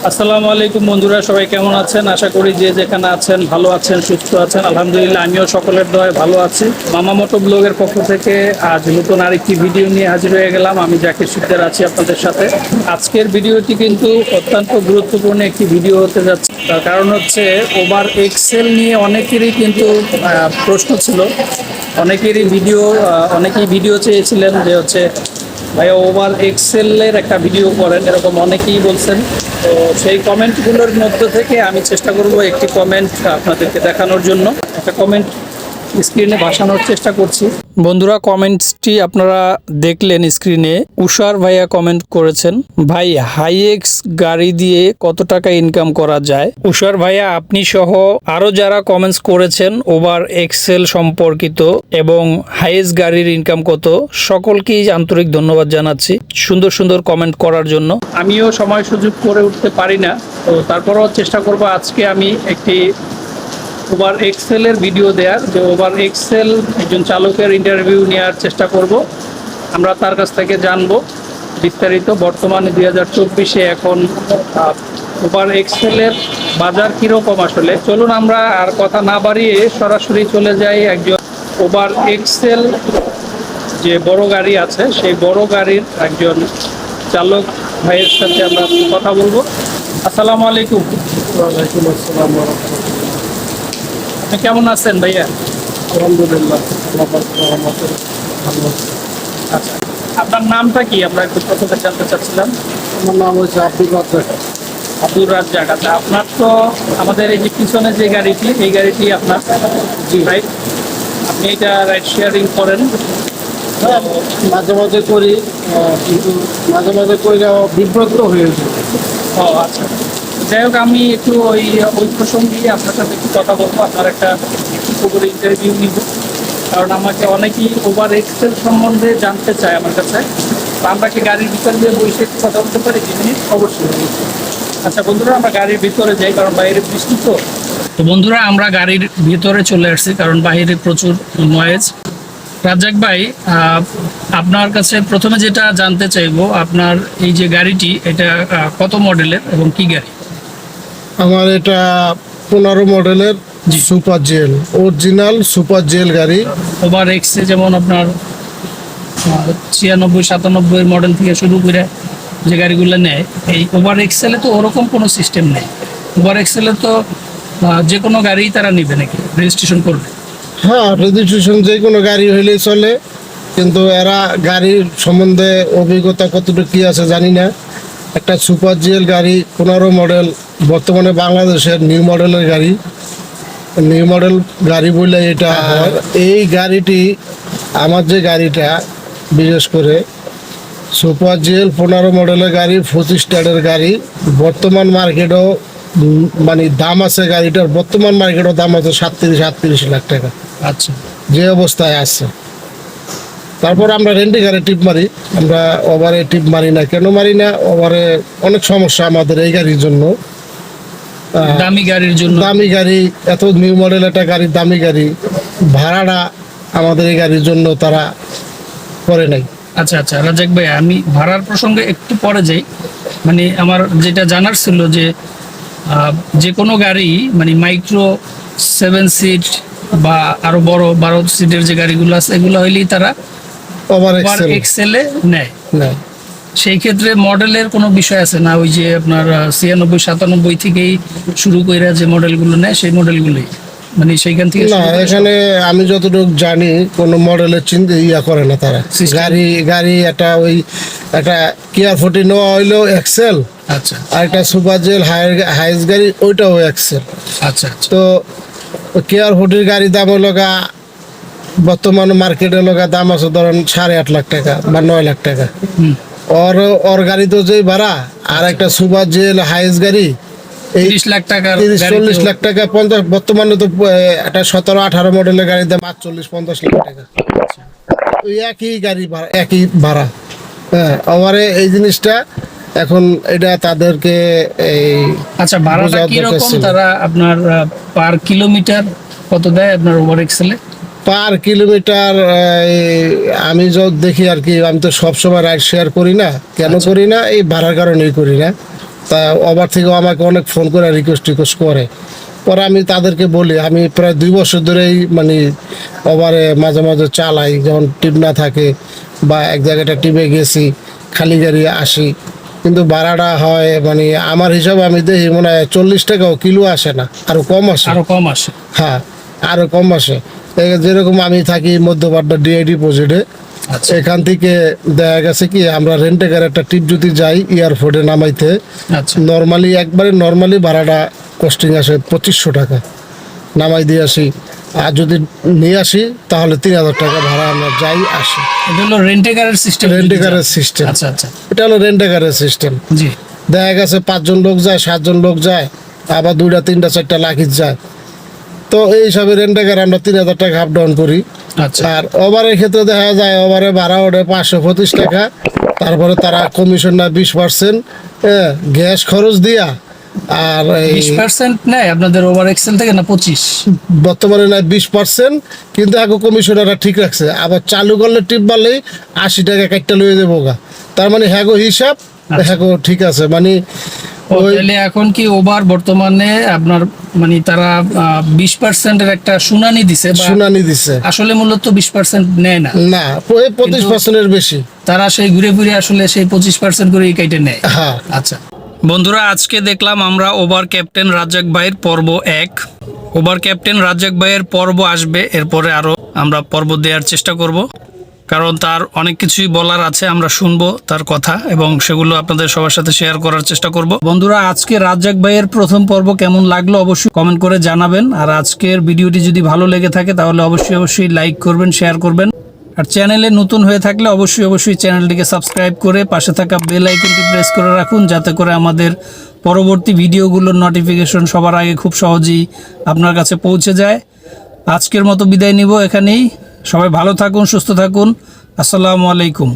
আসসালামু আলাইকুম বন্ধুরা, সবাই কেমন আছেন? আশা করি যে যেখানে আছেন ভালো আছেন, সুস্থ আছেন। আলহামদুলিল্লাহ, আমিও সকলের দয়ায় ভালো আছি। মামা মোটো ব্লগের পক্ষ থেকে আজ নতুন আরেকটি ভিডিও নিয়ে হাজির হয়ে গেলাম। আমি জাকির শিকদার আছি আপনাদের সাথে। আজকের ভিডিওটি কিন্তু অত্যন্ত গুরুত্বপূর্ণ একটি ভিডিও হতে যাচ্ছে। তার কারণ হচ্ছে ওভার এক্সেল নিয়ে অনেকেরই কিন্তু প্রশ্ন ছিল। অনেকেই ভিডিও চেয়েছিলেন যে হচ্ছে ভাইয়া ওভার এক্সেলের একটা ভিডিও করেন, এরকম অনেকেই বলছেন। তো সেই কমেন্টগুলোর মধ্যে থেকে আমি চেষ্টা করব একটি কমেন্ট আপনাদেরকে দেখানোর জন্য। একটা কমেন্ট স্ক্রিনে ভাসানোর চেষ্টা করছি। বন্ধুরা, কমেন্টসটি আপনারা দেখলেন স্ক্রিনে। উষার ভাইয়া কমেন্ট করেছেন, ভাই হাইএক্স গাড়ি দিয়ে কত টাকা ইনকাম করা যায়? উষার ভাইয়া, আপনি সহ আরো যারা কমেন্টস করেছেন ওভার এক্সেল সম্পর্কিত এবং হাইএক্স গাড়ির ইনকাম কত, সকলকেই আন্তরিক ধন্যবাদ জানাচ্ছি সুন্দর সুন্দর কমেন্ট করার জন্য। আমিও সময় সুযোগ করে উঠতে পারি না, তো তারপরও চেষ্টা করব আজকে আমি একটি ওভার এক্সেলের ভিডিও দেওয়ার। যে ওভার এক্সেল একজন চালকের ইন্টারভিউ নেওয়ার চেষ্টা করব, আমরা তার কাছ থেকে জানবো বিস্তারিত। বর্তমানে 2024-এ এখন ওভার এক্সেলের বাজার কীরকম আসলে। চলুন আমরা আর কথা না বাড়িয়ে সরাসরি চলে যাই একজন ওভার এক্সেল যে বড় গাড়ি আছে সেই বড় গাড়ির একজন চালক ভাইয়ের সাথে আমরা কথা বলবো। আসসালামু আলাইকুম। ওয়ালাইকুম আসসালাম ওয়া রাহমাতুল্লাহ। আপনি কেমন আছেন ভাইয়া? আলহামদুলিল্লাহ, আল্লাহ পাকের রহমতে ভালো আছি। আচ্ছা, আপনার নামটা কি? আমরা একটু প্রথমে জানতে চাচ্ছিলাম। আমার নাম হচ্ছে আব্দুল রাজ্জাক। আব্দুর রাজ্জাক। আচ্ছা, আপনার তো আমাদের এই যে পিছনে যে গাড়িটি, এই গাড়িটি আপনার? জি ভাই। আপনি এটা রাইড শেয়ারিং করেন? হ্যাঁ, মাঝে মাঝে করি, কিন্তু মাঝে মাঝে কইরা বিব্রত হয়ে যায়। ও আচ্ছা, যাই হোক, আমি একটু ওই প্রসঙ্গে আপনার সাথে একটু কথা বলবো। আপনার একটা পুরো ইন্টারভিউ নিব, কারণ আমাকে অনেকেই ওভার এক্সেল সম্বন্ধে জানতে চায় আমার কাছে। তো আমরা কি গাড়ির ভিতরে দিয়ে বসে একটু কথা বলতে পারি? জিনিস অবশ্যই। আচ্ছা বন্ধুরা, আমরা গাড়ির ভিতরে যাই, কারণ বাইরে বৃষ্টি। তো বন্ধুরা, আমরা গাড়ির ভিতরে চলে আসছি কারণ বাইরে প্রচুর নয়েজ। রাজ্জাক ভাই, আপনার কাছে প্রথমে যেটা জানতে চাইবো, আপনার এই যে গাড়িটি, এটা কত মডেলের এবং কি গাড়ি? আমার এটা 15 মডেলের super gel, original super gel গাড়ি। ওভার এক্সে যেমন আপনার 96-97 মডেল থেকে শুরু করে যে গাড়িগুলো নেয়, এই ওভার এক্সেলে তো ওরকম কোনো সিস্টেম নেই। ওভার এক্সেলে তো যে কোনো গাড়ি তারা নেবে নাকি, রেজিস্ট্রেশন করবে? হ্যাঁ, রেজিস্ট্রেশন যে কোনো গাড়ি হইলেই চলে, কিন্তু এরা গাড়ির সম্বন্ধে অভিজ্ঞতা কতটুকু কী আছে জানি না। একটা সুপার জিএল গাড়ি 15 মডেল, বর্তমানে বাংলাদেশের নিউ মডেলের গাড়ি, নিউ মডেল গাড়ি বললে এটা হয়। এই গাড়িটি, আমার যে গাড়িটা বিশেষ করে সুপার জিএল 15 মডেলের গাড়ি, 25 স্টারের গাড়ি, বর্তমান মার্কেটেও মানে দাম আছে গাড়িটার, বর্তমান মার্কেটেও দাম আছে 37-38 লাখ টাকা। আচ্ছা, যে অবস্থায় আছে। তারপর আমরা রেন্টি গাড়ি টিপ মারি, আমরা ওভারে টিপ মারি না। কেন মারি না? ওভারে অনেক সমস্যা আমাদের এই গাড়ির জন্য। দামি গাড়ির জন্য, দামি গাড়ি, এত নিউ মডেল একটা গাড়ি, দামি গাড়ি, ভাড়াটা আমাদের এই গাড়ির জন্য তারা করে নাই। আচ্ছা আচ্ছা রাজাক ভাই, আমি ভাড়ার প্রসঙ্গে একটু পরে যাই। মানে আমার যেটা জানার ছিল যে যে কোনো গাড়ি, মানে মাইক্রো 7 সিট বা আরো বড় 12 সিটের যে গাড়িগুলো আছে, এগুলো হইলেই তারা ওভার এক্সেলে নেয়। না, সেই ক্ষেত্রে মডেলের কোনো বিষয় আছে না? ওই যে আপনার 96-97 থেকেই শুরু করে যে মডেলগুলো নেয়, সেই মডেলগুলোই, মানে সেইখান থেকে না, এখানে আমি যতটুকু জানি কোনো মডেলের চিন্তা করে না তারা। গাড়ি একটা ওই একটা কিয়া 14 নেওয়া হইলো এক্সেল, আচ্ছা, আর একটা সুপার জেল হাইস গাড়ি, ওইটাও এক্সেল। আচ্ছা আচ্ছা। তো কেয়ার 14 গাড়ির দাম হলো বর্তমানে মার্কেটে দাম আছে ধরেন 8.5 লাখ টাকা বা 9 লাখ টাকা। ওর গাড়ি তো যেই ভাড়া, আর একটা সুপার জেল হাইস গাড়ি 30 লাখ টাকা, 30-40 লাখ টাকা, 50। বর্তমানে তো একটা 17-18 মডেলের গাড়ির দাম 40-50 লাখ টাকা। ওই একই গাড়ি ভাড়া, একই ভাড়া। হ্যাঁ, আমারে এই জিনিসটা এখন এটা তাদেরকে এই। আচ্ছা, ভাড়াটা কি রকম? তারা আপনার পার কিলোমিটার কত দেয় আপনার ওভার এক্সেলে? পার কিলোমিটার আমি যত দেখি আর কি, আমি তো সবসময় রাইড শেয়ার করি না। কেন করি না? এই ভাড়ার কারণেই করি না। তা ওভার থেকেও আমাকে অনেক ফোন করে রিকোয়েস্ট করে। পরে আমি তাদেরকে বলি আমি প্রায় 2 বছর ধরেই মানে ওভারে মাঝে মাঝে চালাই, যখন টিপ না থাকে বা এক জায়গাটা টিপে গেছি খালি গাড়ি আসি, কিন্তু ভাড়াটা হয় মানে আমার হিসাবে আমি দেখি মনে হয় 40 টাকাও কিলো আসে না, আরও কম আসে। আরো কম আসে। হ্যাঁ, আরও কম আসে। যেরকম আমি থাকি মধ্যপাড়া ডিআইডি প্রজেক্টে, আচ্ছা এখান থেকে দেখা গেছে কি আমরা রেন্টে গাড়ি একটা ট্রিপ যদি যাই এয়ারপোর্টে নামাইতে, আচ্ছা নর্মালি ভাড়াটা কস্টিং আসে 2500 টাকা, নামাই দিয়ে আসি। আর যদি নিয়ে আসি তাহলে 3000 টাকা ভাড়া আমরা যাই আসি। এটা হলো রেন্টেকারের সিস্টেম। রেন্টেকারের সিস্টেম, আচ্ছা আচ্ছা এটা হলো রেন্টেকারের সিস্টেম। জি দেখা গেছে 5 জন লোক যায়, 7 জন লোক যায়, আবার 2টা 3টা 4টা লাখিজ যায়। তো এই হিসাবে রেন্টেকার আমরা 3000 টাকা আপ ডাউন করি। আচ্ছা আর ওভারের ক্ষেত্রে দেখা যায় ওভারে ভাড়া ওঠে 525 টাকা, তারপরে তারা কমিশন না 20%, গ্যাস খরচ দিয়া। আর এই 20% নেয় আপনাদের ওভার এক্সেল থেকে না 25? বর্তমানে না 20%, কিন্তু এখন কমিশনাররা ঠিক রাখছে, আবার চালু করলে টিপ মারলেই 80 টাকা কাটটা লয়ে যাবো গা। তার মানে হ্যাগো হিসাব হ্যাগো ঠিক আছে মানে ওই তাহলে এখন কি ওভার বর্তমানে আপনার মানে তারা 20%-এর একটা শুনানি দিছে বা শুনানি দিছে। আসলে মূলত 20% নেয় না, না, ওই 25%-এর বেশি। তারা সেই ঘুরে ফিরে আসলে সেই 25% করে কেটে নেয়। হ্যাঁ, আচ্ছা বন্ধুরা, আজকে দেখলাম আমরা ওভার ক্যাপ্টেন রাজ্জাক ভাইয়ের পর্ব 1। ওভার ক্যাপ্টেন রাজ্জাক ভাইয়ের পর্ব আসবে, এরপরে আরো আমরা পর্ব দেওয়ার চেষ্টা করব, কারণ তার অনেক কিছুই বলার আছে, আমরা শুনবো তার কথা এবং সেগুলো আপনাদের সবার সাথে শেয়ার করার চেষ্টা করব। বন্ধুরা, আজকে রাজ্জাক ভাইয়ের প্রথম পর্ব কেমন লাগলো অবশ্যই কমেন্ট করে জানাবেন। আর আজকের ভিডিওটি যদি ভালো লেগে থাকে তাহলে অবশ্যই লাইক করবেন, শেয়ার করবেন। আর চ্যানেলে নতুন হয়ে থাকলে অবশ্যই চ্যানেলটিকে সাবস্ক্রাইব করে পাশে থাকা বেল আইকনটি প্রেস করে রাখুন, যাতে করে আমাদের পরবর্তী ভিডিওগুলোর নোটিফিকেশন সবার আগে খুব সহজেই আপনার কাছে পৌঁছে যায়। আজকের মতো বিদায় নিব এখানেই। সবাই ভালো থাকুন, সুস্থ থাকুন। আসসালামু আলাইকুম।